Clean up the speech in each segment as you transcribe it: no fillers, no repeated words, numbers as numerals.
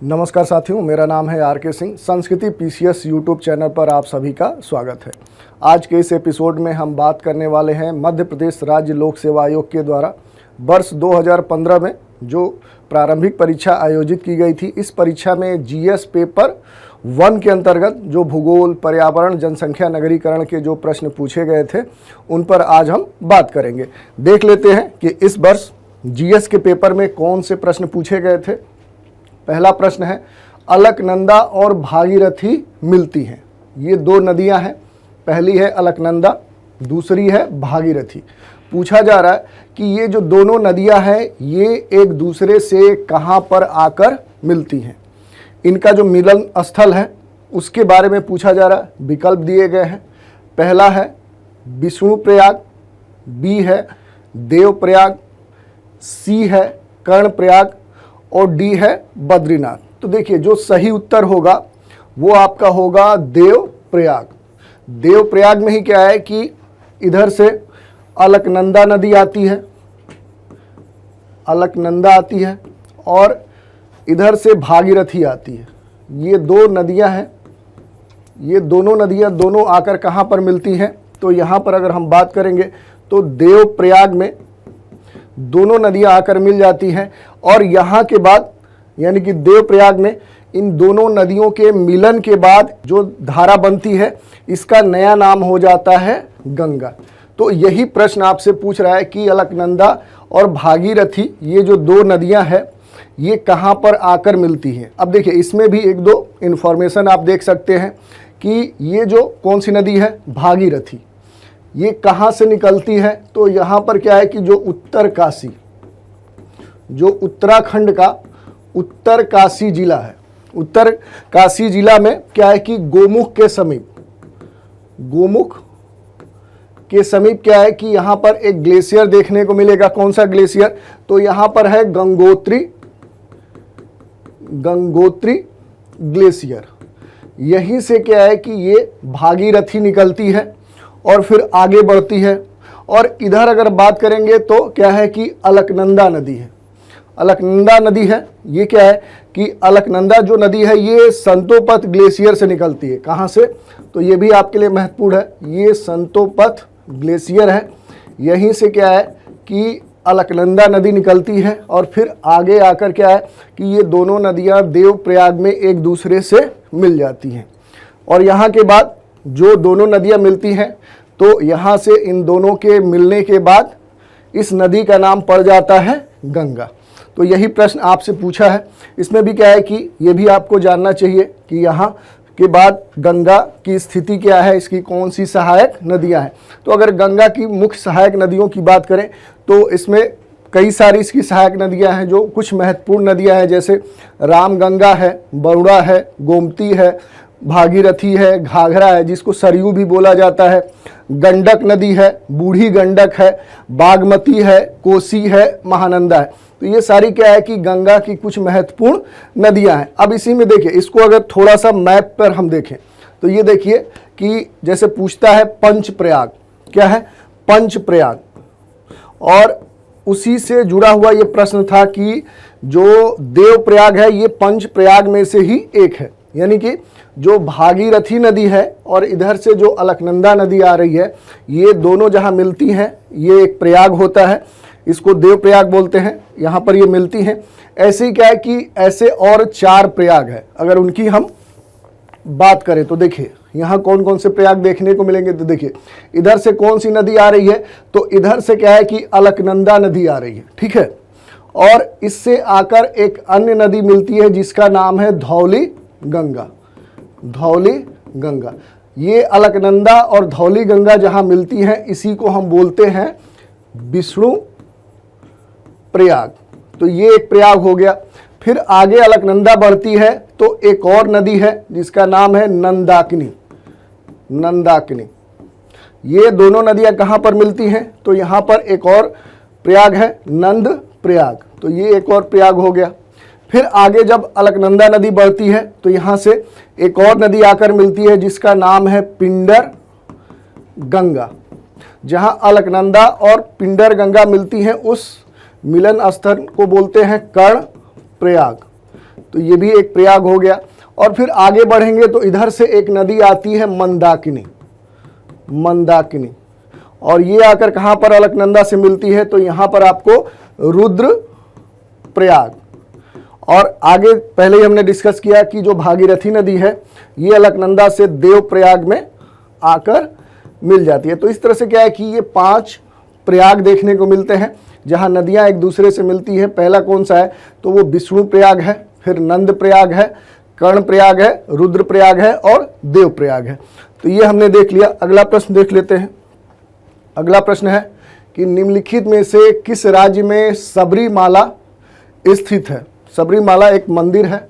नमस्कार साथियों, मेरा नाम है आर के सिंह। संस्कृति पीसीएस यूट्यूब चैनल पर आप सभी का स्वागत है। आज के इस एपिसोड में हम बात करने वाले हैं मध्य प्रदेश राज्य लोक सेवा आयोग के द्वारा वर्ष 2015 में जो प्रारंभिक परीक्षा आयोजित की गई थी। इस परीक्षा में जीएस पेपर 1 के अंतर्गत जो भूगोल, पर्यावरण, जनसंख्या, नगरीकरण के जो प्रश्न पूछे गए थे उन पर आज हम बात करेंगे। देख लेते हैं कि इस वर्ष जीएस के पेपर में कौन से प्रश्न पूछे गए थे। पहला प्रश्न है, अलकनंदा और भागीरथी मिलती हैं। ये दो नदियां हैं, पहली है अलकनंदा, दूसरी है भागीरथी। पूछा जा रहा है कि ये जो दोनों नदियां हैं ये एक दूसरे से कहां पर आकर मिलती हैं, इनका जो मिलन स्थल है उसके बारे में पूछा जा रहा है। विकल्प दिए गए हैं। पहला है विष्णुप्रयाग, बी है देवप्रयाग, सी है कर्णप्रयाग और डी है बद्रीनाथ। तो देखिए, जो सही उत्तर होगा वो आपका होगा देवप्रयाग। देवप्रयाग में ही क्या है कि इधर से अलकनंदा नदी आती है, अलकनंदा आती है और इधर से भागीरथी आती है। ये दो नदियां हैं, ये दोनों नदियां दोनों आकर कहाँ पर मिलती हैं। तो यहाँ पर अगर हम बात करेंगे तो देवप्रयाग में दोनों नदियां आकर मिल जाती हैं और यहाँ के बाद यानी कि देवप्रयाग में इन दोनों नदियों के मिलन के बाद जो धारा बनती है इसका नया नाम हो जाता है गंगा। तो यही प्रश्न आपसे पूछ रहा है कि अलकनंदा और भागीरथी ये जो दो नदियां हैं ये कहाँ पर आकर मिलती हैं। अब देखिए, इसमें भी एक दो इन्फॉर्मेशन आप देख सकते हैं कि ये जो कौन सी नदी है भागीरथी, ये कहाँ से निकलती है। तो यहाँ पर क्या है कि जो उत्तरकाशी, जो उत्तराखंड का उत्तरकाशी जिला है, उत्तरकाशी जिला में क्या है कि गोमुख के समीप, गोमुख के समीप क्या है कि यहाँ पर एक ग्लेशियर देखने को मिलेगा। कौन सा ग्लेशियर? तो यहाँ पर है गंगोत्री, गंगोत्री ग्लेशियर। यहीं से क्या है कि ये भागीरथी निकलती है और फिर आगे बढ़ती है। और इधर अगर बात करेंगे तो क्या है कि अलकनंदा नदी है, अलकनंदा नदी है। ये क्या है कि अलकनंदा जो नदी है ये संतोपथ ग्लेशियर से निकलती है। कहाँ से? तो ये भी आपके लिए महत्वपूर्ण है, ये संतोपथ ग्लेशियर है। यहीं से क्या है कि अलकनंदा नदी निकलती है और फिर आगे आकर क्या है कि ये दोनों नदियाँ देवप्रयाग में एक दूसरे से मिल जाती हैं। और यहाँ के बाद जो दोनों नदियाँ मिलती हैं तो यहाँ से इन दोनों के मिलने के बाद इस नदी का नाम पड़ जाता है गंगा। तो यही प्रश्न आपसे पूछा है। इसमें भी क्या है कि ये भी आपको जानना चाहिए कि यहाँ के बाद गंगा की स्थिति क्या है, इसकी कौन सी सहायक नदियाँ हैं। तो अगर गंगा की मुख्य सहायक नदियों की बात करें तो इसमें कई सारी इसकी सहायक नदियाँ हैं। जो कुछ महत्वपूर्ण नदियाँ हैं जैसे रामगंगा है, बरुणा है, गोमती है, भागीरथी है, घाघरा है जिसको सरयू भी बोला जाता है, गंडक नदी है, बूढ़ी गंडक है, बागमती है, कोसी है, महानंदा है। तो ये सारी क्या है कि गंगा की कुछ महत्वपूर्ण नदियां हैं। अब इसी में देखिए, इसको अगर थोड़ा सा मैप पर हम देखें तो ये देखिए कि जैसे पूछता है पंचप्रयाग, क्या है पंचप्रयाग, और उसी से जुड़ा हुआ ये प्रश्न था कि जो देवप्रयाग है ये पंचप्रयाग में से ही एक है। यानी कि जो भागीरथी नदी है और इधर से जो अलकनंदा नदी आ रही है ये दोनों जहाँ मिलती हैं ये एक प्रयाग होता है, इसको देवप्रयाग बोलते हैं। यहाँ पर ये मिलती हैं। ऐसे ही क्या है कि ऐसे और 4 प्रयाग है। अगर उनकी हम बात करें तो देखिए यहाँ कौन कौन से प्रयाग देखने को मिलेंगे। तो देखिए इधर से कौन सी नदी आ रही है, तो इधर से क्या है कि अलकनंदा नदी आ रही है, ठीक है। और इससे आकर एक अन्य नदी मिलती है जिसका नाम है धौली गंगा, धौली गंगा। ये अलकनंदा और धौली गंगा जहां मिलती हैं इसी को हम बोलते हैं विष्णु प्रयाग। तो ये एक प्रयाग हो गया। फिर आगे अलकनंदा बढ़ती है तो एक और नदी है जिसका नाम है नंदाकिनी, नंदाकिनी। ये दोनों नदियां कहां पर मिलती हैं? तो यहां पर एक और प्रयाग है नंद प्रयाग। तो ये एक और प्रयाग हो गया। फिर आगे जब अलकनंदा नदी बढ़ती है तो यहाँ से एक और नदी आकर मिलती है जिसका नाम है पिंडर गंगा। जहाँ अलकनंदा और पिंडर गंगा मिलती हैं उस मिलन स्थल को बोलते हैं कर्ण प्रयाग। तो तो ये भी एक प्रयाग हो गया। और फिर आगे बढ़ेंगे तो इधर से एक नदी आती है मंदाकिनी, मंदाकिनी, और ये आकर कहाँ पर अलकनंदा से मिलती है, तो यहाँ पर आपको रुद्र प्रयाग। और आगे पहले ही हमने डिस्कस किया कि जो भागीरथी नदी है ये अलकनंदा से देव प्रयाग में आकर मिल जाती है। तो इस तरह से क्या है कि ये 5 प्रयाग देखने को मिलते हैं जहाँ नदियाँ एक दूसरे से मिलती है। पहला कौन सा है, तो वो विष्णु प्रयाग है, फिर नंद प्रयाग है, कर्ण प्रयाग है, रुद्र प्रयाग है और देव प्रयाग है। तो ये हमने देख लिया। अगला प्रश्न देख लेते हैं। अगला प्रश्न है कि निम्नलिखित में से किस राज्य में सबरीमाला स्थित है। सबरीमाला एक मंदिर है।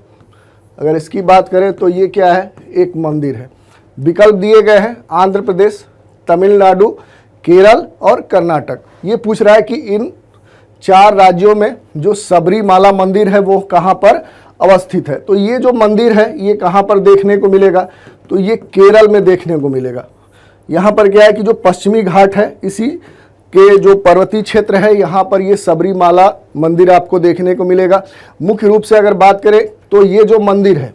अगर इसकी बात करें तो ये क्या है, एक मंदिर है। विकल्प दिए गए हैं आंध्र प्रदेश, तमिलनाडु, केरल और कर्नाटक। ये पूछ रहा है कि इन 4 राज्यों में जो सबरीमाला मंदिर है वो कहाँ पर अवस्थित है। तो ये जो मंदिर है ये कहाँ पर देखने को मिलेगा, तो ये केरल में देखने को मिलेगा। यहाँ पर क्या है कि जो पश्चिमी घाट है इसी के जो पर्वतीय क्षेत्र है यहाँ पर ये सबरीमाला मंदिर आपको देखने को मिलेगा। मुख्य रूप से अगर बात करें तो ये जो मंदिर है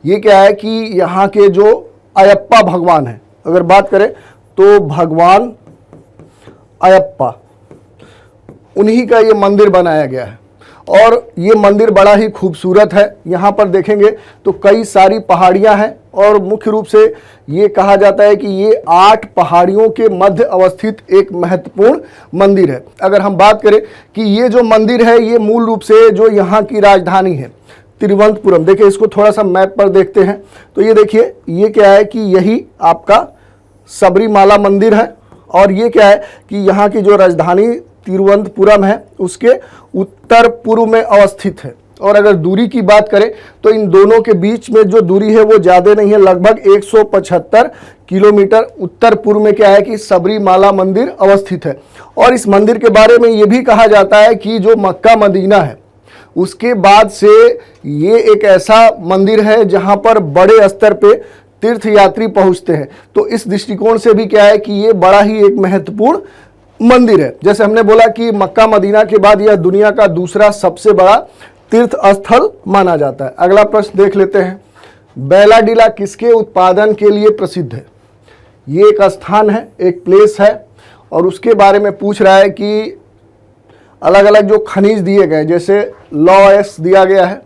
ये क्या है कि यहाँ के जो अयप्पा भगवान है, अगर बात करें तो भगवान अयप्पा, उन्हीं का ये मंदिर बनाया गया है। और ये मंदिर बड़ा ही खूबसूरत है। यहाँ पर देखेंगे तो कई सारी पहाड़ियाँ हैं और मुख्य रूप से ये कहा जाता है कि ये 8 पहाड़ियों के मध्य अवस्थित एक महत्वपूर्ण मंदिर है। अगर हम बात करें कि ये जो मंदिर है ये मूल रूप से जो यहाँ की राजधानी है तिरुवनंतपुरम, देखिए इसको थोड़ा सा मैप पर देखते हैं तो ये देखिए ये क्या है कि यही आपका सबरीमाला मंदिर है। और ये क्या है कि यहाँ की जो राजधानी तिरुवनंतपुरम है उसके उत्तर पूर्व में अवस्थित है। और अगर दूरी की बात करें तो इन दोनों के बीच में जो दूरी है वो ज़्यादा नहीं है, लगभग 175 किलोमीटर उत्तर पूर्व में क्या है कि सबरीमाला मंदिर अवस्थित है। और इस मंदिर के बारे में ये भी कहा जाता है कि जो मक्का मदीना है उसके बाद से ये एक ऐसा मंदिर है जहाँ पर बड़े स्तर पे तीर्थ यात्री पहुँचते हैं। तो इस दृष्टिकोण से भी क्या है कि ये बड़ा ही एक महत्वपूर्ण मंदिर है। जैसे हमने बोला कि मक्का मदीना के बाद यह दुनिया का दूसरा सबसे बड़ा तीर्थ स्थल माना जाता है। अगला प्रश्न देख लेते हैं। बैलाडीला किसके उत्पादन के लिए प्रसिद्ध है। ये एक स्थान है, एक प्लेस है और उसके बारे में पूछ रहा है कि अलग अलग जो खनिज दिए गए, जैसे लॉयस दिया गया है,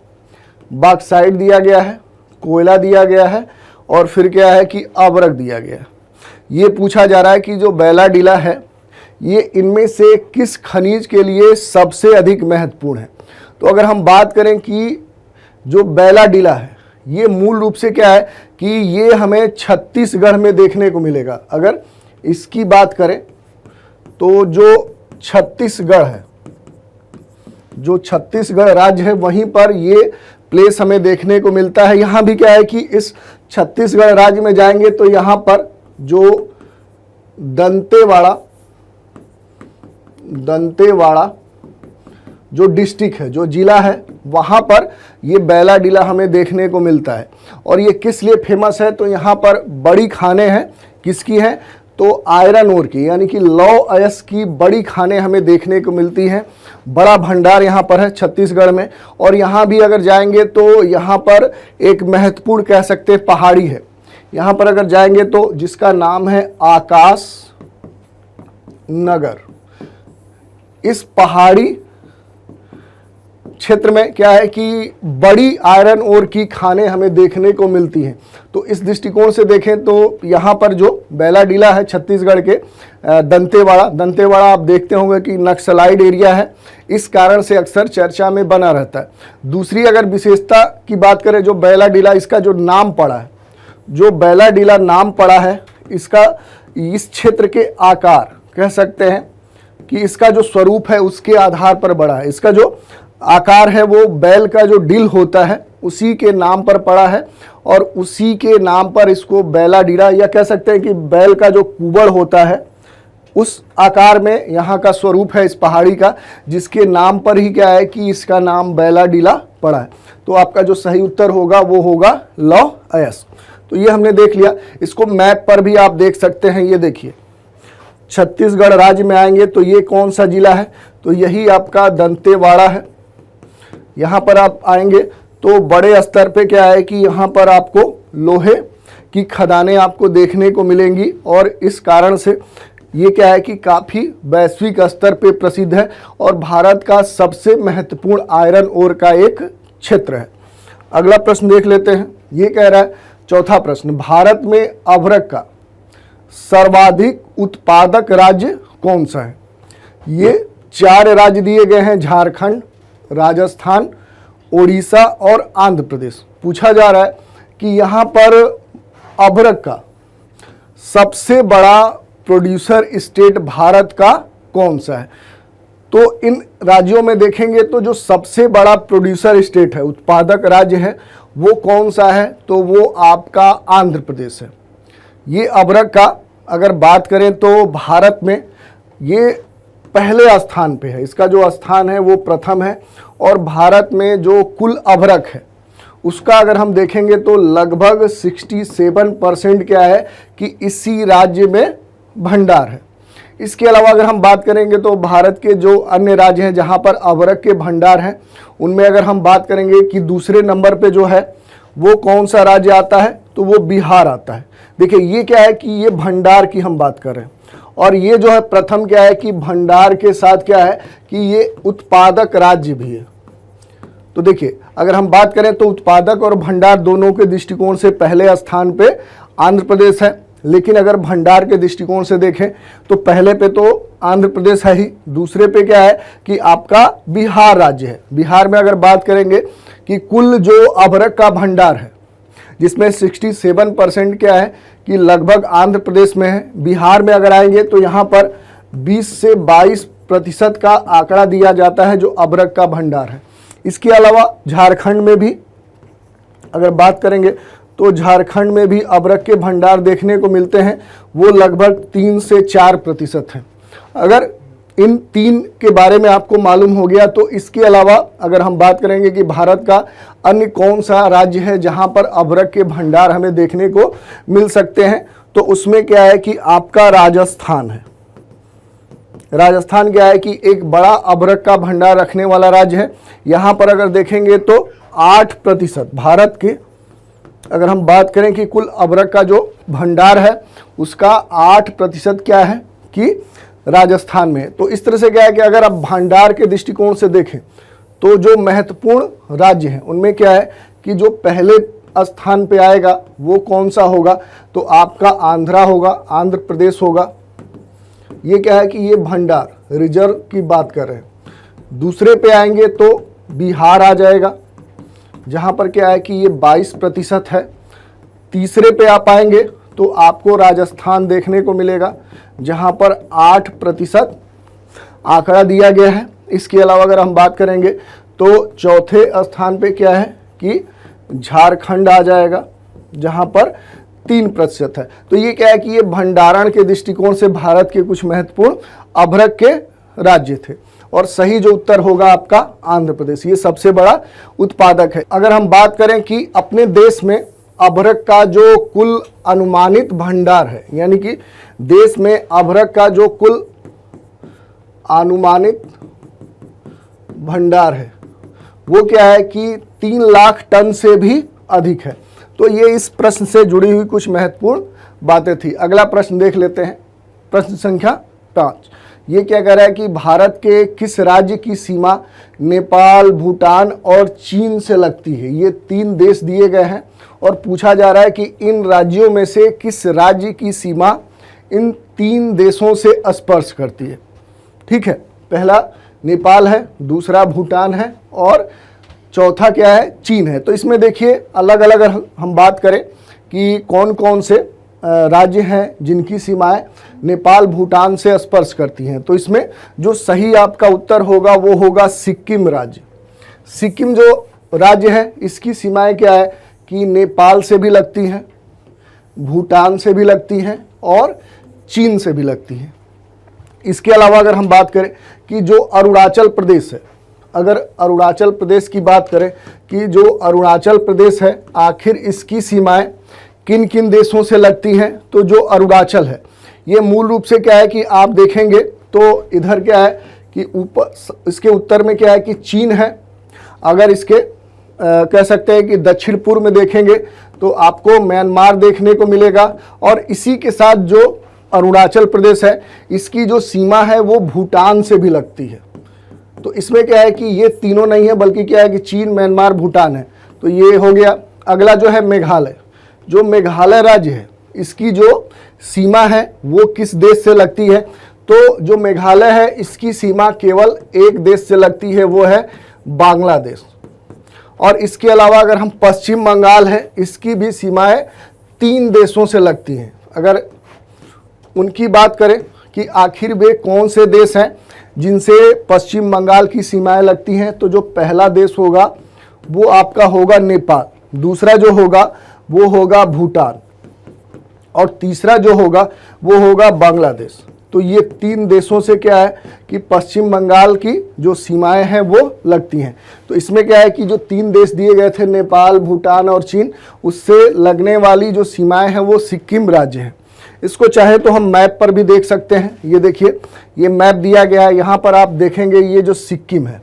बॉक्साइट दिया गया है, कोयला दिया गया है और फिर क्या है कि अवरक दिया गया है। ये पूछा जा रहा है कि जो बैलाडीला है ये इनमें से किस खनिज के लिए सबसे अधिक महत्वपूर्ण है। तो अगर हम बात करें कि जो बैलाडीला है ये मूल रूप से क्या है कि ये हमें छत्तीसगढ़ में देखने को मिलेगा। अगर इसकी बात करें तो जो छत्तीसगढ़ है, जो छत्तीसगढ़ राज्य है वहीं पर ये प्लेस हमें देखने को मिलता है। यहाँ भी क्या है कि इस छत्तीसगढ़ राज्य में जाएंगे तो यहाँ पर जो दंतेवाड़ा जो डिस्ट्रिक्ट है, जो जिला है, वहाँ पर ये बैलाडीला हमें देखने को मिलता है। और ये किस लिए फेमस है, तो यहाँ पर बड़ी खानें हैं। किसकी हैं, तो आयरन ओर की, यानी कि लौह अयस्क की बड़ी खानें हमें देखने को मिलती हैं। बड़ा भंडार यहाँ पर है छत्तीसगढ़ में। और यहाँ भी अगर जाएंगे तो यहाँ पर एक महत्वपूर्ण कह सकते हैं पहाड़ी है। यहाँ पर अगर जाएंगे तो जिसका नाम है आकाश नगर। इस पहाड़ी क्षेत्र में क्या है कि बड़ी आयरन ओर की खानें हमें देखने को मिलती हैं। तो इस दृष्टिकोण से देखें तो यहाँ पर जो बैलाडीला है छत्तीसगढ़ के दंतेवाड़ा आप देखते होंगे कि नक्सलाइड एरिया है, इस कारण से अक्सर चर्चा में बना रहता है। दूसरी अगर विशेषता की बात करें, जो बैलाडीला इसका जो नाम पड़ा है, जो बैलाडीला नाम पड़ा है, इसका इस क्षेत्र के आकार कह सकते हैं कि इसका जो स्वरूप है उसके आधार पर बड़ा है। इसका जो आकार है वो बैल का जो डिल होता है उसी के नाम पर पड़ा है और उसी के नाम पर इसको बैलाडीला, या कह सकते हैं कि बैल का जो कुबड़ होता है उस आकार में यहाँ का स्वरूप है इस पहाड़ी का, जिसके नाम पर ही क्या है कि इसका नाम बैलाडीला पड़ा है। तो आपका जो सही उत्तर होगा वो होगा लौह अयस्क। तो ये हमने देख लिया। इसको मैप पर भी आप देख सकते हैं। ये देखिए छत्तीसगढ़ राज्य में आएंगे तो ये कौन सा जिला है, तो यही आपका दंतेवाड़ा है। यहाँ पर आप आएंगे तो बड़े स्तर पे क्या है कि यहाँ पर आपको लोहे की खदानें आपको देखने को मिलेंगी और इस कारण से ये क्या है कि काफ़ी वैश्विक स्तर पे प्रसिद्ध है और भारत का सबसे महत्वपूर्ण आयरन ओर का एक क्षेत्र है। अगला प्रश्न देख लेते हैं। ये कह रहा है, चौथा प्रश्न, भारत में अभ्रक का सर्वाधिक उत्पादक राज्य कौन सा है? ये 4 राज्य दिए गए हैं, झारखंड, राजस्थान, ओडिशा और आंध्र प्रदेश। पूछा जा रहा है कि यहाँ पर अभ्रक का सबसे बड़ा प्रोड्यूसर स्टेट भारत का कौन सा है? तो इन राज्यों में देखेंगे तो जो सबसे बड़ा प्रोड्यूसर स्टेट है, उत्पादक राज्य है, वो कौन सा है? तो वो आपका आंध्र प्रदेश है। ये अभ्रक का अगर बात करें तो भारत में ये पहले स्थान पे है, इसका जो स्थान है वो प्रथम है और भारत में जो कुल अभ्रक है उसका अगर हम देखेंगे तो लगभग 67% क्या है कि इसी राज्य में भंडार है। इसके अलावा अगर हम बात करेंगे तो भारत के जो अन्य राज्य हैं जहां पर अभ्रक के भंडार हैं, उनमें अगर हम बात करेंगे कि दूसरे नंबर पे जो है वो कौन सा राज्य आता है, तो वो बिहार आता है। देखिए ये क्या है कि ये भंडार की हम बात कर रहे हैं और ये जो है प्रथम क्या है कि भंडार के साथ क्या है कि ये उत्पादक राज्य भी है। तो देखिए अगर हम बात करें तो उत्पादक और भंडार दोनों के दृष्टिकोण से पहले स्थान पे आंध्र प्रदेश है, लेकिन अगर भंडार के दृष्टिकोण से देखें तो पहले पे तो आंध्र प्रदेश है ही, दूसरे पे क्या है कि आपका बिहार राज्य है। बिहार में अगर बात करेंगे कि कुल जो अभ्रक का भंडार है जिसमें 67% क्या है कि लगभग आंध्र प्रदेश में है। बिहार में अगर आएंगे तो यहाँ पर 20 से 22% का आंकड़ा दिया जाता है जो अभ्रक का भंडार है। इसके अलावा झारखंड में भी अगर बात करेंगे तो झारखंड में भी अभ्रक के भंडार देखने को मिलते हैं, वो लगभग 3 से 4% हैं। अगर इन 3 के बारे में आपको मालूम हो गया तो इसके अलावा अगर हम बात करेंगे कि भारत का अन्य कौन सा राज्य है जहां पर अभ्रक के भंडार हमें देखने को मिल सकते हैं, तो उसमें क्या है कि आपका राजस्थान है। राजस्थान क्या है कि एक बड़ा अभ्रक का भंडार रखने वाला राज्य है। यहाँ पर अगर देखेंगे तो 8% भारत के अगर हम बात करें कि कुल अभ्रक का जो भंडार है उसका 8% क्या है कि राजस्थान में। तो इस तरह से क्या है कि अगर आप भंडार के दृष्टिकोण से देखें तो जो महत्वपूर्ण राज्य हैं उनमें क्या है कि जो पहले स्थान पे आएगा वो कौन सा होगा, तो आपका आंध्रा होगा, आंध्र प्रदेश होगा। ये क्या है कि ये भंडार रिजर्व की बात कर रहे हैं। दूसरे पे आएंगे तो बिहार आ जाएगा जहाँ पर क्या है कि ये 22% है। तीसरे पे आप आएंगे तो आपको राजस्थान देखने को मिलेगा जहाँ पर 8% आंकड़ा दिया गया है। इसके अलावा अगर हम बात करेंगे तो चौथे स्थान पे क्या है कि झारखंड आ जाएगा जहाँ पर 3% है। तो ये क्या है कि ये भंडारण के दृष्टिकोण से भारत के कुछ महत्वपूर्ण अभ्रक के राज्य थे और सही जो उत्तर होगा आपका आंध्र प्रदेश, ये सबसे बड़ा उत्पादक है। अगर हम बात करें कि अपने देश में अभ्रक का जो कुल अनुमानित भंडार है, यानी कि देश में अभ्रक का जो कुल अनुमानित भंडार है वो क्या है कि 3 लाख टन से भी अधिक है। तो ये इस प्रश्न से जुड़ी हुई कुछ महत्वपूर्ण बातें थी। अगला प्रश्न देख लेते हैं, प्रश्न संख्या 5। ये क्या कह रहा है कि भारत के किस राज्य की सीमा नेपाल, भूटान और चीन से लगती है? ये 3 देश दिए गए हैं और पूछा जा रहा है कि इन राज्यों में से किस राज्य की सीमा इन 3 देशों से स्पर्श करती है। ठीक है, पहला नेपाल है, दूसरा भूटान है और चौथा क्या है, चीन है। तो इसमें देखिए अलग अलग अगर हम बात करें कि कौन कौन से राज्य हैं जिनकी सीमाएं नेपाल, भूटान से स्पर्श करती हैं, तो इसमें जो सही आपका उत्तर होगा वो होगा सिक्किम राज्य। सिक्किम जो राज्य है इसकी सीमाएं क्या है कि नेपाल से भी लगती हैं, भूटान से भी लगती हैं और चीन से भी लगती हैं। इसके अलावा अगर हम बात करें कि जो अरुणाचल प्रदेश है, अगर अरुणाचल प्रदेश की बात करें कि जो अरुणाचल प्रदेश है आखिर इसकी सीमाएं किन किन देशों से लगती हैं, तो जो अरुणाचल है ये मूल रूप से क्या है कि आप देखेंगे तो इधर क्या है कि ऊपर इसके उत्तर में क्या है कि चीन है। अगर इसके कह सकते हैं कि दक्षिण पूर्व में देखेंगे तो आपको म्यांमार देखने को मिलेगा, और इसी के साथ जो अरुणाचल प्रदेश है इसकी जो सीमा है वो भूटान से भी लगती है। तो इसमें क्या है कि ये तीनों नहीं है, बल्कि क्या है कि चीन, म्यांमार, भूटान है। तो ये हो गया। अगला जो है मेघालय, जो मेघालय राज्य है इसकी जो सीमा है वो किस देश से लगती है? तो जो मेघालय है इसकी सीमा केवल एक देश से लगती है, वो है बांग्लादेश। और इसके अलावा अगर हम पश्चिम बंगाल है इसकी भी सीमाएं 3 देशों से लगती हैं। अगर उनकी बात करें कि आखिर वे कौन से देश हैं जिनसे पश्चिम बंगाल की सीमाएं लगती हैं, तो जो पहला देश होगा वो आपका होगा नेपाल, दूसरा जो होगा वो होगा भूटान, और तीसरा जो होगा वो होगा बांग्लादेश। तो ये 3 देशों से क्या है कि पश्चिम बंगाल की जो सीमाएं हैं वो लगती हैं। तो इसमें क्या है कि जो 3 देश दिए गए थे, नेपाल, भूटान और चीन, उससे लगने वाली जो सीमाएं हैं वो सिक्किम राज्य है। इसको चाहे तो हम मैप पर भी देख सकते हैं। ये देखिए, ये मैप दिया गया है, यहाँ पर आप देखेंगे ये जो सिक्किम है,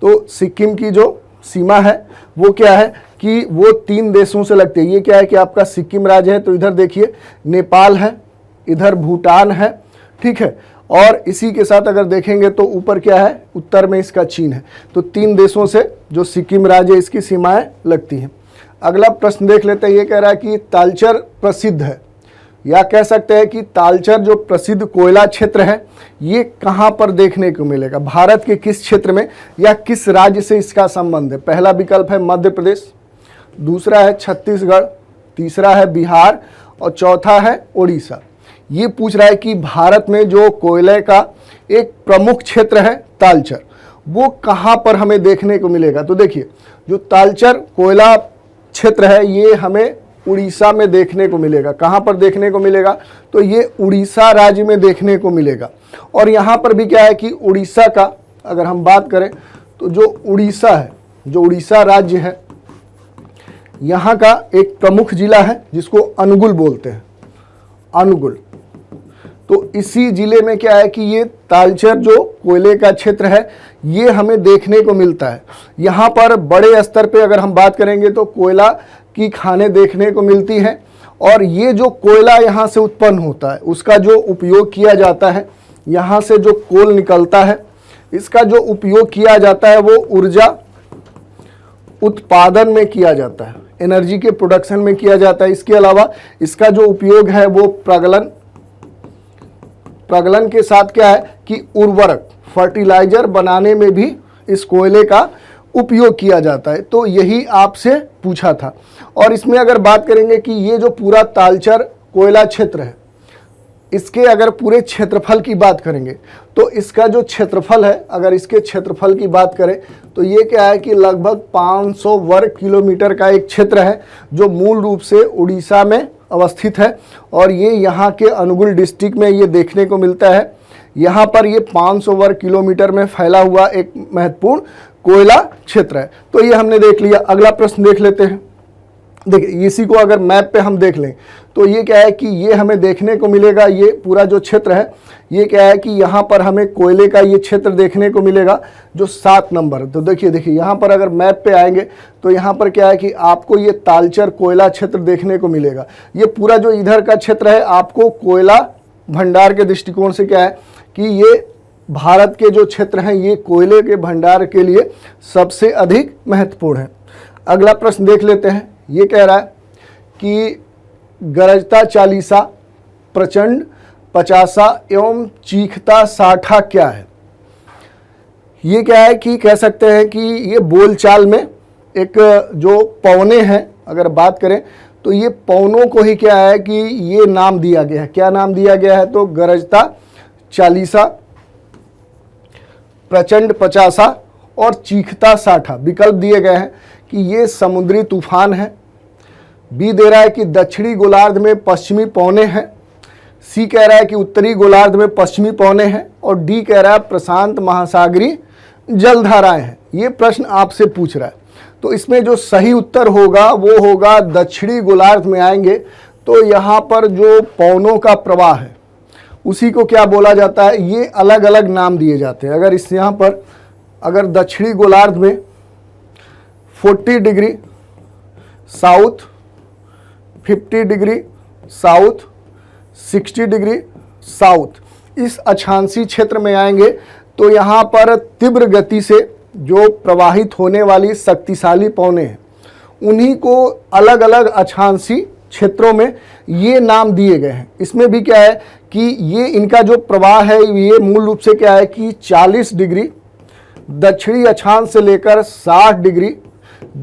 तो सिक्किम की जो सीमा है वो क्या है कि वो 3 देशों से लगती है। ये क्या है कि आपका सिक्किम राज्य है, तो इधर देखिए नेपाल है, इधर भूटान है, ठीक है, और इसी के साथ अगर देखेंगे तो ऊपर क्या है, उत्तर में इसका चीन है। तो 3 देशों से जो सिक्किम राज्य है इसकी सीमाएं लगती हैं। अगला प्रश्न देख लेते हैं। ये कह रहा है कि तालचर प्रसिद्ध है, या कह सकते हैं कि तालचर जो प्रसिद्ध कोयला क्षेत्र है ये कहाँ पर देखने को मिलेगा? भारत के किस क्षेत्र में या किस राज्य से इसका संबंध है? पहला विकल्प है मध्य प्रदेश, दूसरा है छत्तीसगढ़, तीसरा है बिहार और चौथा है उड़ीसा। ये पूछ रहा है कि भारत में जो कोयले का एक प्रमुख क्षेत्र है तालचर, वो कहाँ पर हमें देखने को मिलेगा? तो देखिए, जो तालचर कोयला क्षेत्र है ये हमें उड़ीसा में देखने को मिलेगा। कहाँ पर देखने को मिलेगा? तो ये उड़ीसा राज्य में देखने को मिलेगा। और यहाँ पर भी क्या है कि उड़ीसा का अगर हम बात करें तो जो उड़ीसा है, जो उड़ीसा राज्य है, यहाँ का एक प्रमुख जिला है जिसको अनुगुल बोलते हैं, अनुगुल। तो इसी जिले में क्या है कि ये तालचर जो कोयले का क्षेत्र है ये हमें देखने को मिलता है। यहाँ पर बड़े स्तर पे अगर हम बात करेंगे तो कोयला की खानें देखने को मिलती हैं, और ये जो कोयला यहाँ से उत्पन्न होता है उसका जो उपयोग किया जाता है, यहाँ से जो कोल निकलता है इसका जो उपयोग किया जाता है वो ऊर्जा उत्पादन में किया जाता है, एनर्जी के प्रोडक्शन में किया जाता है। इसके अलावा इसका जो उपयोग है वो प्रगलन के साथ क्या है कि उर्वरक, फर्टिलाइजर बनाने में भी इस कोयले का उपयोग किया जाता है। तो यही आपसे पूछा था। और इसमें अगर बात करेंगे कि ये जो पूरा तालचर कोयला क्षेत्र है इसके अगर पूरे क्षेत्रफल की बात करेंगे तो इसका जो क्षेत्रफल है, अगर इसके क्षेत्रफल की बात करें तो ये क्या है कि लगभग 500 वर्ग किलोमीटर का एक क्षेत्र है जो मूल रूप से उड़ीसा में अवस्थित है, और ये यहाँ के अनुगुल डिस्ट्रिक्ट में ये देखने को मिलता है। यहाँ पर ये 500 वर्ग किलोमीटर में फैला हुआ एक महत्वपूर्ण कोयला क्षेत्र है। तो ये हमने देख लिया। अगला प्रश्न देख लेते हैं। देखिए, इसी को अगर मैप पे हम देख लें तो ये क्या है कि ये हमें देखने को मिलेगा, ये पूरा जो क्षेत्र है ये क्या है कि यहाँ पर हमें कोयले का ये क्षेत्र देखने को मिलेगा जो 7 नंबर। तो देखिए यहाँ पर अगर मैप पे आएंगे तो यहाँ पर क्या है कि आपको ये तालचर कोयला क्षेत्र देखने को मिलेगा। ये पूरा जो इधर का क्षेत्र है आपको कोयला भंडार के दृष्टिकोण से क्या है कि ये भारत के जो क्षेत्र हैं ये कोयले के भंडार के लिए सबसे अधिक महत्वपूर्ण है। अगला प्रश्न देख लेते हैं। ये कह रहा है कि गरजता 40, प्रचंड 50 एवं चीखता 60 क्या है? ये क्या है कि कह सकते हैं कि ये बोलचाल में एक जो पौने हैं अगर बात करें तो ये पौनों को ही क्या है कि ये नाम दिया गया है। क्या नाम दिया गया है? तो गरजता 40, प्रचंड 50 और चीखता 60 विकल्प दिए गए हैं कि ये समुद्री तूफान है। बी दे रहा है कि दक्षिणी गोलार्ध में पश्चिमी पौने हैं। सी कह रहा है कि उत्तरी गोलार्ध में पश्चिमी पौने हैं, और डी कह रहा है प्रशांत महासागरीय जलधाराएं हैं। ये प्रश्न आपसे पूछ रहा है। तो इसमें जो सही उत्तर होगा वो होगा दक्षिणी गोलार्ध में आएंगे तो यहाँ पर जो पौनों का प्रवाह है उसी को क्या बोला जाता है? ये अलग अलग नाम दिए जाते हैं। अगर इस यहाँ पर अगर दक्षिणी गोलार्ध में 40 degree south, 50 degree south, 60 degree south. इस अक्षांशीय क्षेत्र में आएंगे तो यहाँ पर तीव्र गति से जो प्रवाहित होने वाली शक्तिशाली पवनें हैं, उन्हीं को अलग अलग अक्षांशीय क्षेत्रों में ये नाम दिए गए हैं। इसमें भी क्या है कि ये इनका जो प्रवाह है ये मूल रूप से क्या है कि 40 डिग्री दक्षिणी अक्षांश से लेकर 60 डिग्री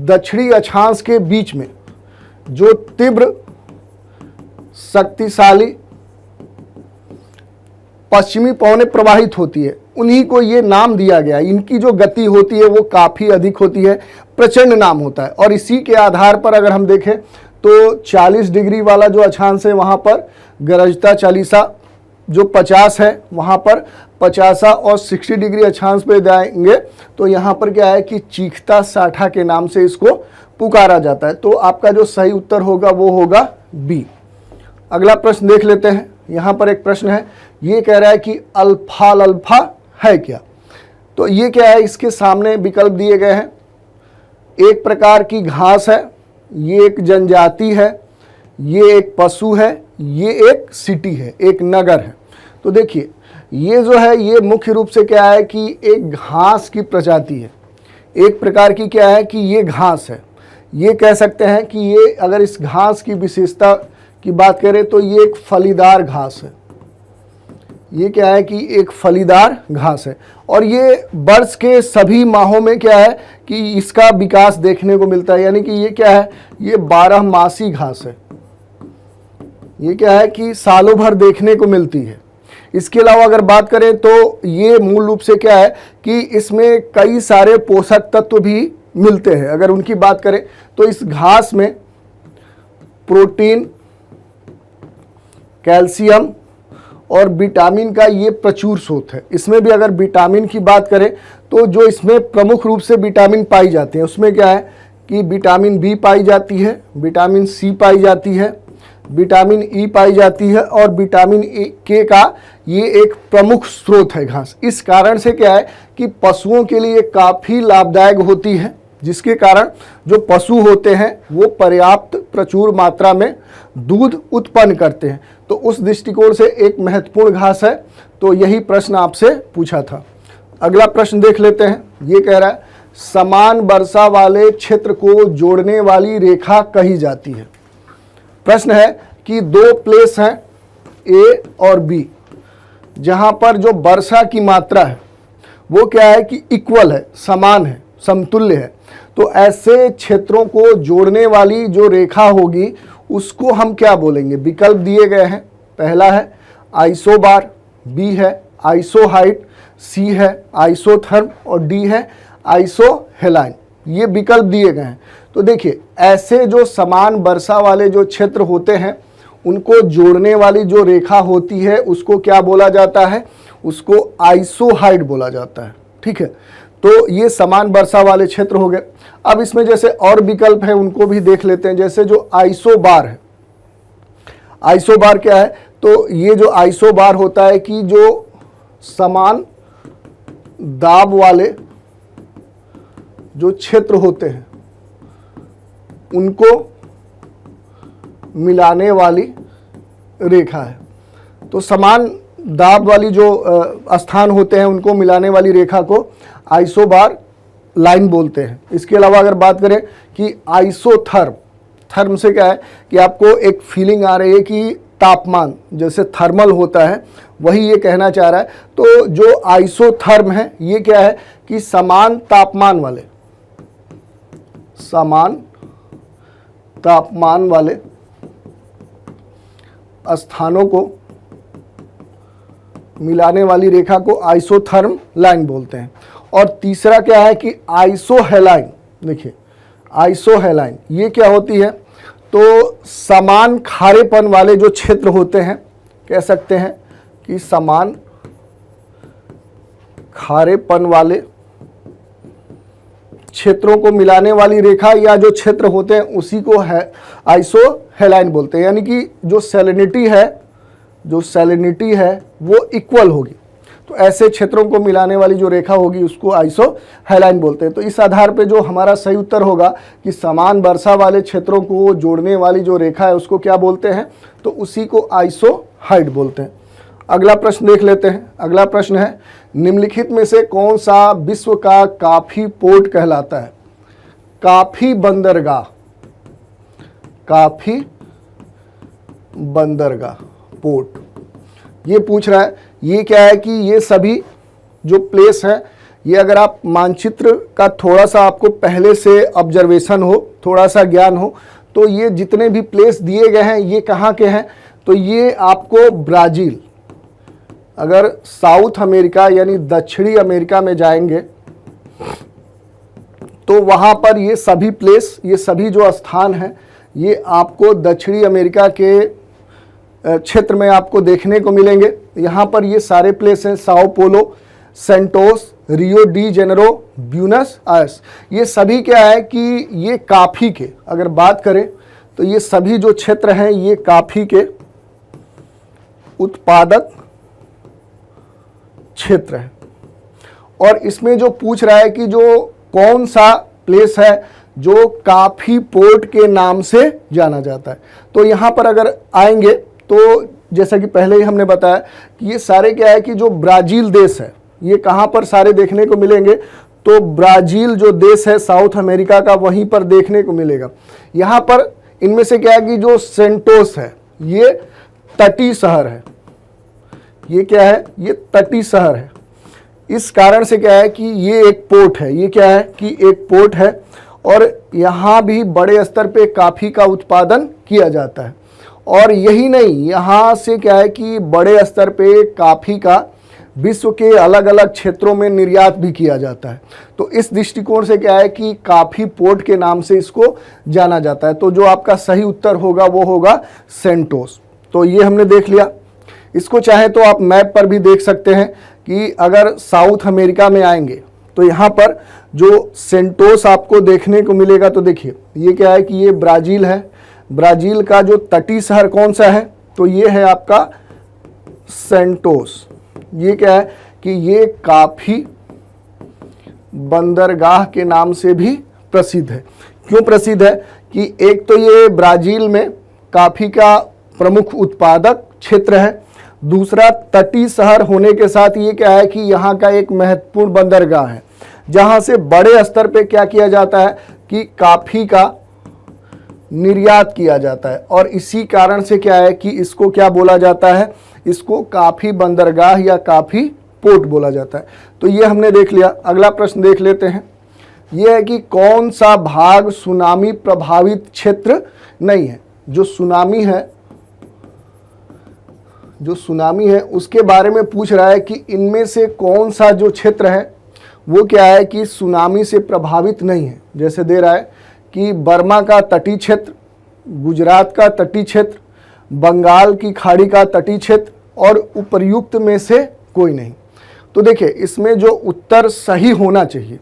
दक्षिणी अक्षांश के बीच में जो तीव्र शक्तिशाली पश्चिमी पवनें प्रवाहित होती है, उन्हीं को ये नाम दिया गया है। इनकी जो गति होती है वो काफ़ी अधिक होती है, प्रचंड नाम होता है। और इसी के आधार पर अगर हम देखें तो 40 डिग्री वाला जो अक्षांश है वहाँ पर गरजता चालीसा, जो 50 है वहाँ पर 50 और 60 डिग्री अक्षांश पे जाएंगे तो यहाँ पर क्या है कि चीखता साठा के नाम से इसको पुकारा जाता है। तो आपका जो सही उत्तर होगा वो होगा बी। अगला प्रश्न देख लेते हैं। यहाँ पर एक प्रश्न है, ये कह रहा है कि अल्फा है क्या? तो ये क्या है, इसके सामने विकल्प दिए गए हैं। एक प्रकार की घास है, ये एक जनजाति है, ये एक पशु है, ये एक सिटी है, एक नगर है। तो देखिए ये जो है ये मुख्य रूप से क्या है कि एक घास की प्रजाति है, एक प्रकार की क्या है कि ये घास है। ये कह सकते हैं कि ये अगर इस घास की विशेषता की बात करें तो ये एक फलीदार घास है। ये क्या है कि एक फलीदार घास है और ये वर्ष के सभी माहों में क्या है कि इसका विकास देखने को मिलता है। यानी कि ये क्या है, ये 12 मासी घास है। ये क्या है कि सालों भर देखने को मिलती है। इसके अलावा अगर बात करें तो ये मूल रूप से क्या है कि इसमें कई सारे पोषक तत्व भी मिलते हैं। अगर उनकी बात करें तो इस घास में प्रोटीन, कैल्शियम और विटामिन का ये प्रचुर स्रोत है। इसमें भी अगर विटामिन की बात करें तो जो इसमें प्रमुख रूप से विटामिन पाई जाते हैं उसमें क्या है कि विटामिन बी पाई जाती है, विटामिन सी पाई जाती है, विटामिन ई पाई जाती है और विटामिन के का ये एक प्रमुख स्रोत है घास। इस कारण से क्या है कि पशुओं के लिए काफ़ी लाभदायक होती है, जिसके कारण जो पशु होते हैं वो पर्याप्त प्रचुर मात्रा में दूध उत्पन्न करते हैं। तो उस दृष्टिकोण से एक महत्वपूर्ण घास है। तो यही प्रश्न आपसे पूछा था। अगला प्रश्न देख लेते हैं। ये कह रहा है समान वर्षा वाले क्षेत्र को जोड़ने वाली रेखा कही जाती है। प्रश्न है कि दो प्लेस हैं ए और बी, जहां पर जो वर्षा की मात्रा है वो क्या है कि इक्वल है, समान है, समतुल्य है। तो ऐसे क्षेत्रों को जोड़ने वाली जो रेखा होगी उसको हम क्या बोलेंगे? विकल्प दिए गए हैं। पहला है आइसोबार, बी है आइसोहाइट, सी है आइसोथर्म और डी है आइसोहेलाइन। ये विकल्प दिए गए हैं। तो देखिए ऐसे जो समान वर्षा वाले जो क्षेत्र होते हैं उनको जोड़ने वाली जो रेखा होती है उसको क्या बोला जाता है? उसको आइसोहाइट बोला जाता है। ठीक है, तो ये समान वर्षा वाले क्षेत्र हो गए। अब इसमें जैसे और विकल्प है उनको भी देख लेते हैं। जैसे जो आइसोबार है, आइसोबार क्या है? तो ये जो आइसोबार होता है कि जो समान दाब वाले जो क्षेत्र होते हैं उनको मिलाने वाली रेखा है। तो समान दाब वाली जो स्थान होते हैं उनको मिलाने वाली रेखा को आइसोबार लाइन बोलते हैं। इसके अलावा अगर बात करें कि आइसोथर्म, थर्म से क्या है कि आपको एक फीलिंग आ रही है कि तापमान जैसे थर्मल होता है, वही ये कहना चाह रहा है। तो जो आइसोथर्म है ये क्या है कि समान तापमान वाले, समान तापमान वाले स्थानों को मिलाने वाली रेखा को आइसोथर्म लाइन बोलते हैं। और तीसरा क्या है कि आइसोहेलाइन। देखिए आइसोहेलाइन ये क्या होती है? तो समान खारेपन वाले जो क्षेत्र होते हैं, कह सकते हैं कि समान खारेपन वाले क्षेत्रों को मिलाने वाली रेखा या जो क्षेत्र होते हैं उसी को है आइसोहेलाइन बोलते हैं। यानी कि जो सैलिनिटी है वो इक्वल होगी। तो ऐसे क्षेत्रों को मिलाने वाली जो रेखा होगी उसको आइसोहेलाइन बोलते हैं। तो इस आधार पे जो हमारा सही उत्तर होगा कि समान वर्षा वाले क्षेत्रों को जोड़ने वाली जो रेखा है उसको क्या बोलते हैं, तो उसी को आइसोहाइड बोलते हैं। अगला प्रश्न देख लेते हैं। अगला प्रश्न है, निम्नलिखित में से कौन सा विश्व का काफी पोर्ट कहलाता है? काफी बंदरगाह, काफी बंदरगाह पोर्ट, ये पूछ रहा है। ये क्या है कि ये सभी जो प्लेस है, ये अगर आप मानचित्र का थोड़ा सा आपको पहले से ऑब्जर्वेशन हो, थोड़ा सा ज्ञान हो, तो ये जितने भी प्लेस दिए गए हैं ये कहाँ के हैं, तो ये आपको ब्राज़ील, अगर साउथ अमेरिका यानी दक्षिणी अमेरिका में जाएंगे तो वहाँ पर ये सभी प्लेस, ये सभी जो स्थान हैं ये आपको दक्षिणी अमेरिका के क्षेत्र में आपको देखने को मिलेंगे। यहाँ पर ये सारे प्लेस हैं, Sao Paulo, Santos, Rio de Janeiro, Buenos Aires. ये सभी क्या है कि ये कॉफ़ी के, अगर बात करें तो ये सभी जो क्षेत्र हैं ये कॉफ़ी के उत्पादक क्षेत्र है। और इसमें जो पूछ रहा है कि जो कौन सा प्लेस है जो कॉफ़ी पोर्ट के नाम से जाना जाता है, तो यहाँ पर अगर आएंगे तो जैसा कि पहले ही हमने बताया कि ये सारे क्या है कि जो ब्राज़ील देश है ये कहाँ पर सारे देखने को मिलेंगे, तो ब्राज़ील जो देश है साउथ अमेरिका का वहीं पर देखने को मिलेगा। यहाँ पर इनमें से क्या है कि जो सेंटोस है ये तटीय शहर है, ये क्या है, ये तटीय शहर है। इस कारण से क्या है कि ये एक पोर्ट है, ये क्या है कि एक पोर्ट है और यहाँ भी बड़े स्तर पे कॉफ़ी का उत्पादन किया जाता है। और यही नहीं, यहाँ से क्या है कि बड़े स्तर पे कॉफ़ी का विश्व के अलग अलग क्षेत्रों में निर्यात भी किया जाता है। तो इस दृष्टिकोण से क्या है कि कॉफ़ी पोर्ट के नाम से इसको जाना जाता है। तो जो आपका सही उत्तर होगा वो होगा सेंटोस। तो ये हमने देख लिया। इसको चाहे तो आप मैप पर भी देख सकते हैं कि अगर साउथ अमेरिका में आएंगे तो यहाँ पर जो सेंटोस आपको देखने को मिलेगा। तो देखिए ये क्या है कि ये ब्राज़ील है, ब्राज़ील का जो तटीय शहर कौन सा है, तो ये है आपका सेंटोस। ये क्या है कि ये कॉफ़ी बंदरगाह के नाम से भी प्रसिद्ध है। क्यों प्रसिद्ध है कि एक तो ये ब्राज़ील में कॉफ़ी का प्रमुख उत्पादक क्षेत्र है, दूसरा तटीय शहर होने के साथ ये क्या है कि यहाँ का एक महत्वपूर्ण बंदरगाह है जहाँ से बड़े स्तर पे क्या किया जाता है कि कॉफ़ी का निर्यात किया जाता है। और इसी कारण से क्या है कि इसको क्या बोला जाता है, इसको कॉफ़ी बंदरगाह या कॉफ़ी पोर्ट बोला जाता है। तो ये हमने देख लिया। अगला प्रश्न देख लेते हैं। ये है कि कौन सा भाग सुनामी प्रभावित क्षेत्र नहीं है। जो सुनामी है उसके बारे में पूछ रहा है कि इनमें से कौन सा जो क्षेत्र है वो क्या है कि सुनामी से प्रभावित नहीं है। जैसे दे रहा है कि बर्मा का तटीय क्षेत्र, गुजरात का तटीय क्षेत्र, बंगाल की खाड़ी का तटीय क्षेत्र और उपर्युक्त में से कोई नहीं। तो देखिए इसमें जो उत्तर सही होना चाहिए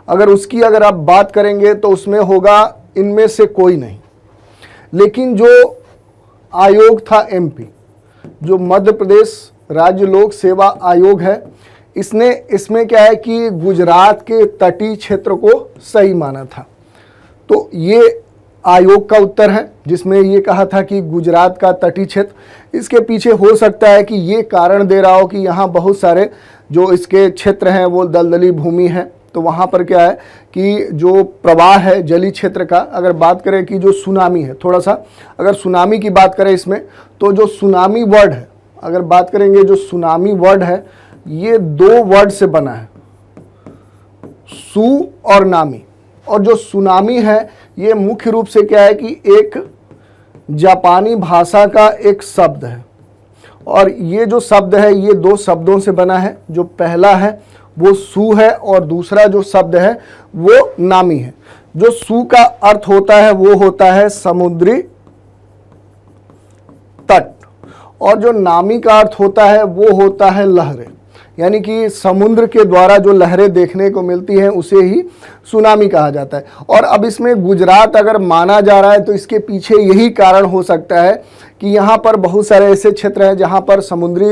अगर आप बात करेंगे तो उसमें होगा इनमें से कोई नहीं। लेकिन जो आयोग था एमपी, जो मध्य प्रदेश राज्य लोक सेवा आयोग है, इसमें क्या है कि गुजरात के तटीय क्षेत्र को सही माना था। तो ये आयोग का उत्तर है जिसमें ये कहा था कि गुजरात का तटीय क्षेत्र। इसके पीछे हो सकता है कि ये कारण दे रहा हो कि यहाँ बहुत सारे जो इसके क्षेत्र हैं वो दलदली भूमि है। तो वहाँ पर क्या है कि जो प्रवाह है जलीय क्षेत्र का, अगर बात करें कि जो सुनामी है, थोड़ा सा अगर सुनामी की बात करें इसमें, तो जो सुनामी वर्ड है, अगर बात करेंगे जो सुनामी वर्ड है ये दो वर्ड से बना है, सु और नामी। और जो सुनामी है ये मुख्य रूप से क्या है कि एक जापानी भाषा का एक शब्द है। और ये जो शब्द है ये दो शब्दों से बना है। जो पहला है वो सु है और दूसरा जो शब्द है वो नामी है। जो सु का अर्थ होता है वो होता है समुद्री तट और जो नामी का अर्थ होता है वो होता है लहरें। यानी कि समुद्र के द्वारा जो लहरें देखने को मिलती हैं उसे ही सुनामी कहा जाता है। और अब इसमें गुजरात अगर माना जा रहा है तो इसके पीछे यही कारण हो सकता है कि यहाँ पर बहुत सारे ऐसे क्षेत्र हैं जहाँ पर समुद्री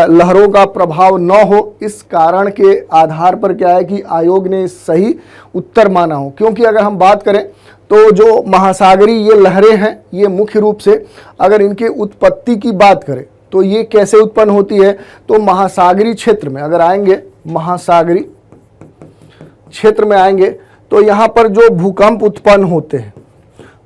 लहरों का प्रभाव न हो। इस कारण के आधार पर क्या है कि आयोग ने सही उत्तर माना हो, क्योंकि अगर हम बात करें तो जो महासागरीय ये लहरें हैं, ये मुख्य रूप से अगर इनके उत्पत्ति की बात करें तो ये कैसे उत्पन्न होती है, तो महासागरीय क्षेत्र में अगर आएंगे, महासागरीय क्षेत्र में आएंगे तो यहाँ पर जो भूकंप उत्पन्न होते हैं,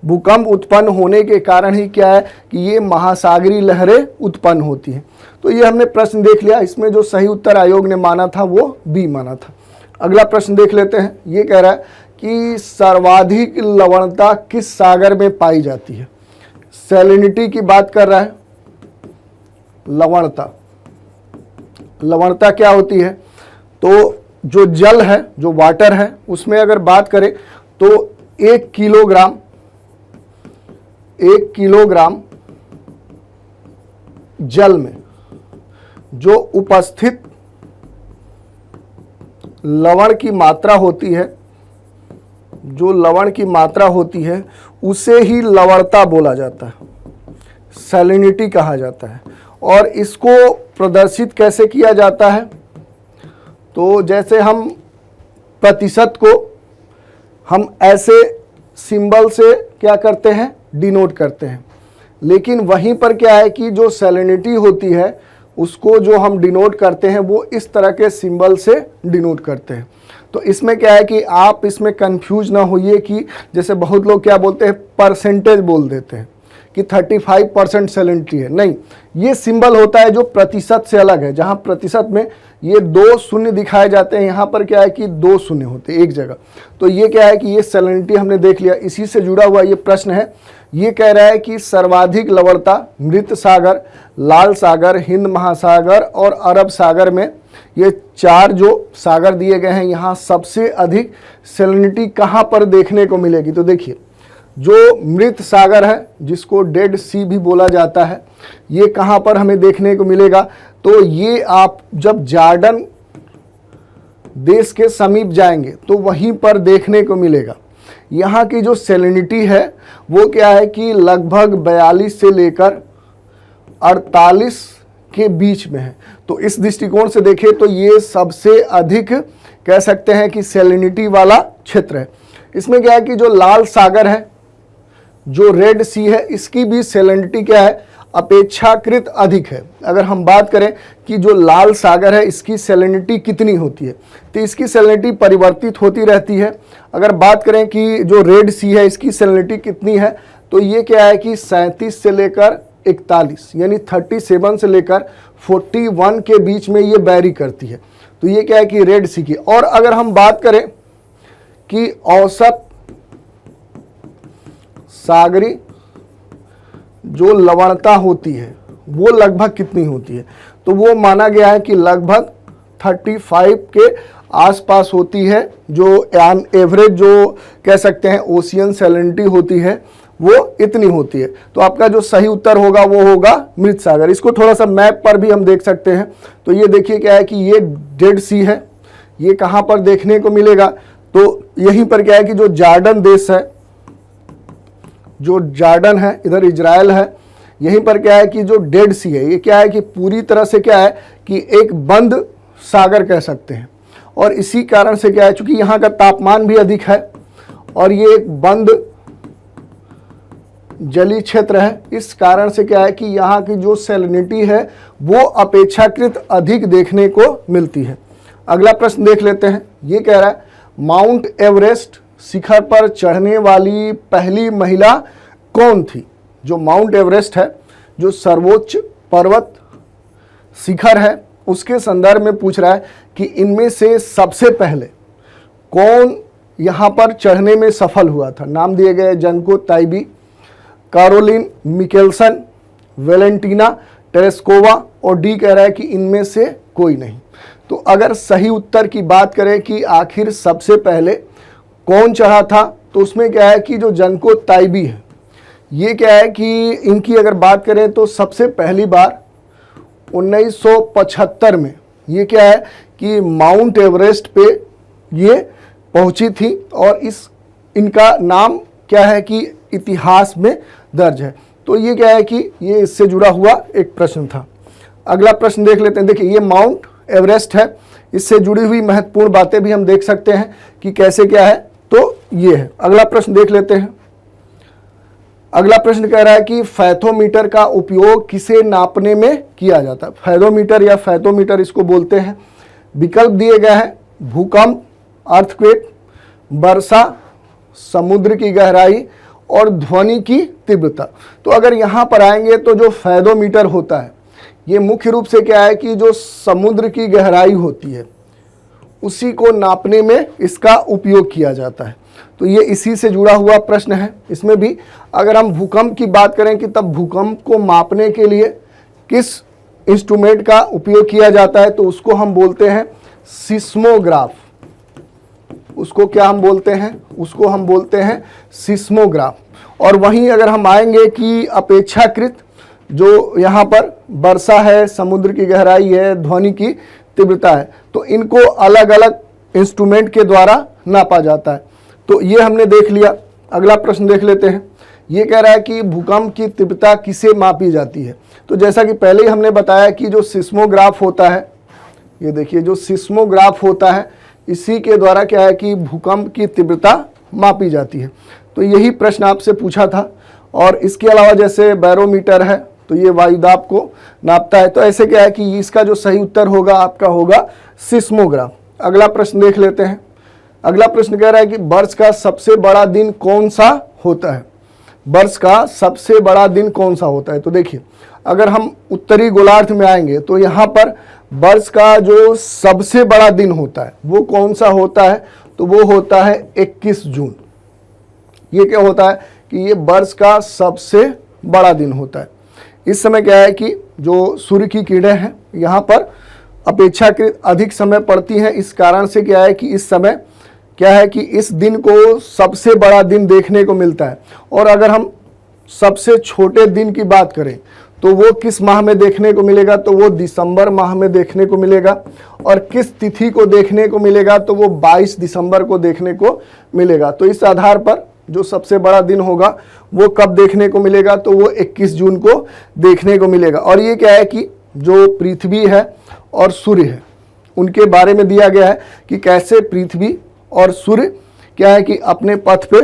भूकंप उत्पन्न होने के कारण ही क्या है कि ये महासागरीय लहरें उत्पन्न होती हैं। तो ये हमने प्रश्न देख लिया, इसमें जो सही उत्तर आयोग ने माना था वो बी माना था। अगला प्रश्न देख लेते हैं। ये कह रहा है कि सर्वाधिक लवणता किस सागर में पाई जाती है। सैलिनिटी की बात कर रहा है। लवणता, लवणता क्या होती है, तो जो जल है, जो वाटर है, उसमें अगर बात करें तो 1 किलोग्राम जल में जो उपस्थित लवण की मात्रा होती है, जो लवण की मात्रा होती है उसे ही लवणता बोला जाता है, सैलिनिटी कहा जाता है। और इसको प्रदर्शित कैसे किया जाता है, तो जैसे हम प्रतिशत को हम ऐसे सिंबल से क्या करते हैं, डिनोट करते हैं, लेकिन वहीं पर क्या है कि जो सैलिनिटी होती है उसको जो हम डिनोट करते हैं वो इस तरह के सिंबल से डिनोट करते हैं। तो इसमें क्या है कि आप इसमें कंफ्यूज ना होइए कि जैसे बहुत लोग क्या बोलते हैं, परसेंटेज बोल देते हैं कि 35% सैलिनिटी है। नहीं, ये सिंबल होता है जो प्रतिशत से अलग है। जहाँ प्रतिशत में ये 2 शून्य दिखाए जाते हैं, यहाँ पर क्या है कि 2 शून्य होते हैं एक जगह। तो ये क्या है कि ये सैलिनिटी हमने देख लिया। इसी से जुड़ा हुआ ये प्रश्न है। ये कह रहा है कि सर्वाधिक लवणता मृत सागर, लाल सागर, हिंद महासागर और अरब सागर में, ये 4 जो सागर दिए गए हैं, यहाँ सबसे अधिक सैलिनिटी कहाँ पर देखने को मिलेगी। तो देखिए, जो मृत सागर है जिसको डेड सी भी बोला जाता है, ये कहाँ पर हमें देखने को मिलेगा, तो ये आप जब जॉर्डन देश के समीप जाएंगे तो वहीं पर देखने को मिलेगा। यहाँ की जो सैलिनिटी है वो क्या है कि लगभग 42 से लेकर 48 के बीच में है। तो इस दृष्टिकोण से देखें तो ये सबसे अधिक कह सकते हैं कि सैलिनिटी वाला क्षेत्र है। इसमें क्या है कि जो लाल सागर है, जो रेड सी है, इसकी भी सैलिनिटी क्या है, अपेक्षाकृत अधिक है। अगर हम बात करें कि जो लाल सागर है इसकी सैलिनिटी कितनी होती है, तो इसकी सैलिनिटी परिवर्तित होती रहती है। अगर बात करें कि जो रेड सी है इसकी सैलिनिटी कितनी है, तो ये क्या है कि 37 से लेकर 41 यानी 37 से लेकर 41 के बीच में ये वैरी करती है। तो ये क्या है कि रेड सी की। और अगर हम बात करें कि औसत सागरी जो लवणता होती है वो लगभग कितनी होती है, तो वो माना गया है कि लगभग 35 के आसपास होती है। जो एवरेज जो कह सकते हैं ओशियन सैलिनिटी होती है वो इतनी होती है। तो आपका जो सही उत्तर होगा वो होगा मृत सागर। इसको थोड़ा सा मैप पर भी हम देख सकते हैं। तो ये देखिए क्या है कि ये डेड सी है, ये कहाँ पर देखने को मिलेगा, तो यहीं पर क्या है कि जो जॉर्डन देश है, जो जॉर्डन है, इधर इजराइल है, यहीं पर क्या है कि जो डेड सी है, ये क्या है कि पूरी तरह से क्या है कि एक बंद सागर कह सकते हैं। और इसी कारण से क्या है, चूंकि यहाँ का तापमान भी अधिक है और ये एक बंद जलीय क्षेत्र है, इस कारण से क्या है कि यहाँ की जो सैलिनिटी है वो अपेक्षाकृत अधिक देखने को मिलती है। अगला प्रश्न देख लेते हैं। ये कह रहा है माउंट एवरेस्ट शिखर पर चढ़ने वाली पहली महिला कौन थी। जो माउंट एवरेस्ट है, जो सर्वोच्च पर्वत शिखर है, उसके संदर्भ में पूछ रहा है कि इनमें से सबसे पहले कौन यहाँ पर चढ़ने में सफल हुआ था। नाम दिए गए Junko Tabei, Caroline Mikkelsen, Valentina Tereshkova, और डी कह रहा है कि इनमें से कोई नहीं। तो अगर सही उत्तर की बात करें कि आखिर सबसे पहले कौन चढ़ा था, तो उसमें क्या है कि जो जंको ताइबी है, ये क्या है कि इनकी अगर बात करें तो सबसे पहली बार 1975 में ये क्या है कि माउंट एवरेस्ट पे ये पहुंची थी। और इनका नाम क्या है कि इतिहास में दर्ज है। तो ये क्या है कि ये इससे जुड़ा हुआ एक प्रश्न था। अगला प्रश्न देख लेते हैं। देखिए ये माउंट एवरेस्ट है, इससे जुड़ी हुई महत्वपूर्ण बातें भी हम देख सकते हैं कि कैसे क्या है। तो ये है, अगला प्रश्न देख लेते हैं। अगला प्रश्न कह रहा है कि फैथोमीटर का उपयोग किसे नापने में किया जाता है। फैथोमीटर या फैथोमीटर इसको बोलते हैं। विकल्प दिए गए हैं भूकंप, अर्थक्वेक, वर्षा, समुद्र की गहराई और ध्वनि की तीव्रता। तो अगर यहाँ पर आएंगे तो जो फैथोमीटर होता है ये मुख्य रूप से क्या है कि जो समुद्र की गहराई होती है उसी को नापने में इसका उपयोग किया जाता है। तो ये इसी से जुड़ा हुआ प्रश्न है। इसमें भी अगर हम भूकंप की बात करें कि तब भूकंप को मापने के लिए किस इंस्ट्रूमेंट का उपयोग किया जाता है, तो उसको हम बोलते हैं सिस्मोग्राफ। उसको क्या हम बोलते हैं? उसको हम बोलते हैं सिस्मोग्राफ। और वहीं अगर हम आएंगे कि अपेक्षाकृत जो यहाँ पर वर्षा है, समुद्र की गहराई है, ध्वनि की तीव्रता है, तो इनको अलग अलग इंस्ट्रूमेंट के द्वारा नापा जाता है। तो ये हमने देख लिया। अगला प्रश्न देख लेते हैं। ये कह रहा है कि भूकंप की तीव्रता किसे मापी जाती है। तो जैसा कि पहले ही हमने बताया कि जो सिस्मोग्राफ होता है, ये देखिए जो सिस्मोग्राफ होता है इसी के द्वारा क्या है कि भूकंप की तीव्रता मापी जाती है। तो यही प्रश्न आपसे पूछा था। और इसके अलावा जैसे बैरोमीटर है तो ये वायुदाब को नापता है। तो ऐसे क्या है कि इसका जो सही उत्तर होगा आपका होगा सिस्मोग्राफ। अगला प्रश्न देख लेते हैं। अगला प्रश्न कह रहा है कि वर्ष का सबसे बड़ा दिन कौन सा होता है। वर्ष का सबसे बड़ा दिन कौन सा होता है। तो देखिए अगर हम उत्तरी गोलार्ध में आएंगे तो यहाँ पर वर्ष का जो सबसे बड़ा दिन होता है वो कौन सा होता है, तो वो होता है 21 जून। ये क्या होता है कि ये वर्ष का सबसे बड़ा दिन होता है। इस समय क्या है कि जो सूर्य की किरणें हैं यहाँ पर अपेक्षाकृत अधिक समय पड़ती हैं। इस कारण से क्या है कि इस समय क्या है कि इस दिन को सबसे बड़ा दिन देखने को मिलता है। और अगर हम सबसे छोटे दिन की बात करें तो वो किस माह में देखने को मिलेगा, तो वो दिसंबर माह में देखने को मिलेगा। और किस तिथि को देखने को मिलेगा, तो वो 22 दिसंबर को देखने को मिलेगा। तो इस आधार पर जो सबसे बड़ा दिन होगा वो कब देखने को मिलेगा, तो वो 21 जून को देखने को मिलेगा। और ये क्या है कि जो पृथ्वी है और सूर्य है उनके बारे में दिया गया है कि कैसे पृथ्वी और सूर्य क्या है कि अपने पथ पे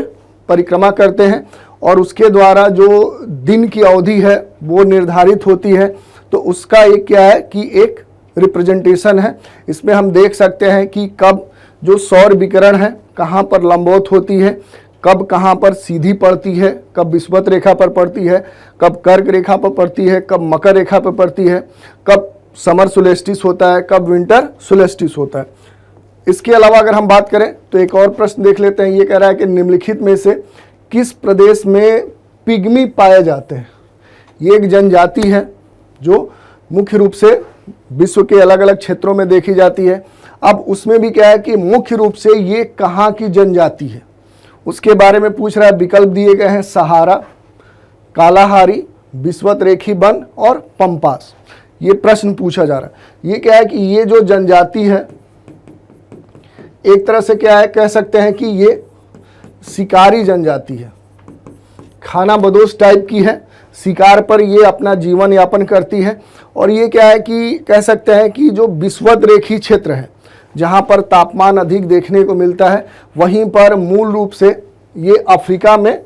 परिक्रमा करते हैं और उसके द्वारा जो दिन की अवधि है वो निर्धारित होती है। तो उसका एक क्या है कि एक रिप्रेजेंटेशन है। इसमें हम देख सकते हैं कि कब जो सौर विकिरण है कहाँ पर लंबवत होती है, कब कहाँ पर सीधी पड़ती है, कब विषुवत रेखा पर पड़ती है, कब कर्क रेखा पर पड़ती है, कब मकर रेखा पर पड़ती है, कब समर सोलेस्टिस होता है, कब विंटर सोलेस्टिस होता है। इसके अलावा अगर हम बात करें तो एक और प्रश्न देख लेते हैं। ये कह रहा है कि निम्नलिखित में से किस प्रदेश में पिग्मी पाए जाते हैं। ये एक जनजाति है जो मुख्य रूप से विश्व के अलग अलग क्षेत्रों में देखी जाती है। अब उसमें भी क्या है कि मुख्य रूप से ये कहाँ की जनजाति है उसके बारे में पूछ रहा है। विकल्प दिए गए हैं सहारा, कालाहारी, विषुवत रेखी वन और पंपास। ये प्रश्न पूछा जा रहा है। ये क्या है कि ये जो जनजाति है एक तरह से क्या है कह सकते हैं कि ये शिकारी जनजाति है, खाना बदोश टाइप की है। शिकार पर ये अपना जीवन यापन करती है। और ये क्या है कि कह सकते हैं कि जो विषुवत रेखी क्षेत्र है जहाँ पर तापमान अधिक देखने को मिलता है वहीं पर मूल रूप से ये अफ्रीका में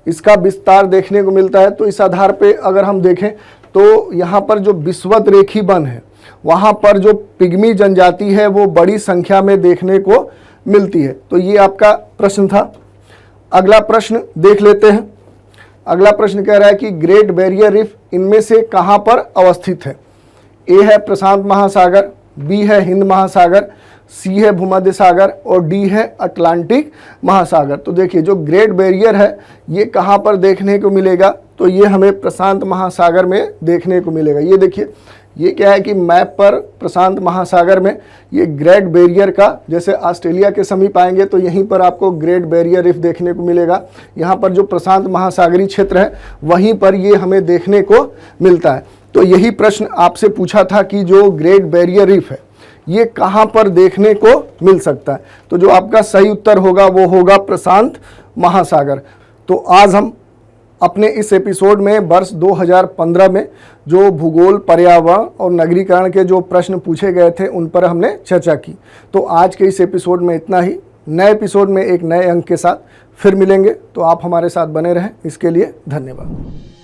इसका विस्तार देखने को मिलता है। तो इस आधार पे अगर हम देखें तो यहाँ पर जो विषुवत रेखी वन है वहाँ पर जो पिग्मी जनजाति है वो बड़ी संख्या में देखने को मिलती है। तो ये आपका प्रश्न था। अगला प्रश्न देख लेते हैं। अगला प्रश्न कह रहा है कि ग्रेट बैरियर रीफ इनमें से कहाँ पर अवस्थित है। ए है प्रशांत महासागर, बी है हिंद महासागर, सी है भूमध्य सागर और डी है अटलांटिक महासागर। तो देखिए जो ग्रेट बैरियर है ये कहाँ पर देखने को मिलेगा, तो ये हमें प्रशांत महासागर में देखने को मिलेगा। ये देखिए ये क्या है कि मैप पर प्रशांत महासागर में ये ग्रेट बैरियर का, जैसे ऑस्ट्रेलिया के समीप आएंगे तो यहीं पर आपको ग्रेट बैरियर रीफ देखने को मिलेगा। यहाँ पर जो प्रशांत महासागरीय क्षेत्र है वहीं पर ये हमें देखने को मिलता है। तो यही प्रश्न आपसे पूछा था कि जो ग्रेट बैरियर रीफ है ये कहाँ पर देखने को मिल सकता है। तो जो आपका सही उत्तर होगा वो होगा प्रशांत महासागर। तो आज हम अपने इस एपिसोड में वर्ष 2015 में जो भूगोल, पर्यावरण और नगरीकरण के जो प्रश्न पूछे गए थे उन पर हमने चर्चा की। तो आज के इस एपिसोड में इतना ही। नए एपिसोड में एक नए अंक के साथ फिर मिलेंगे, तो आप हमारे साथ बने रहें। इसके लिए धन्यवाद।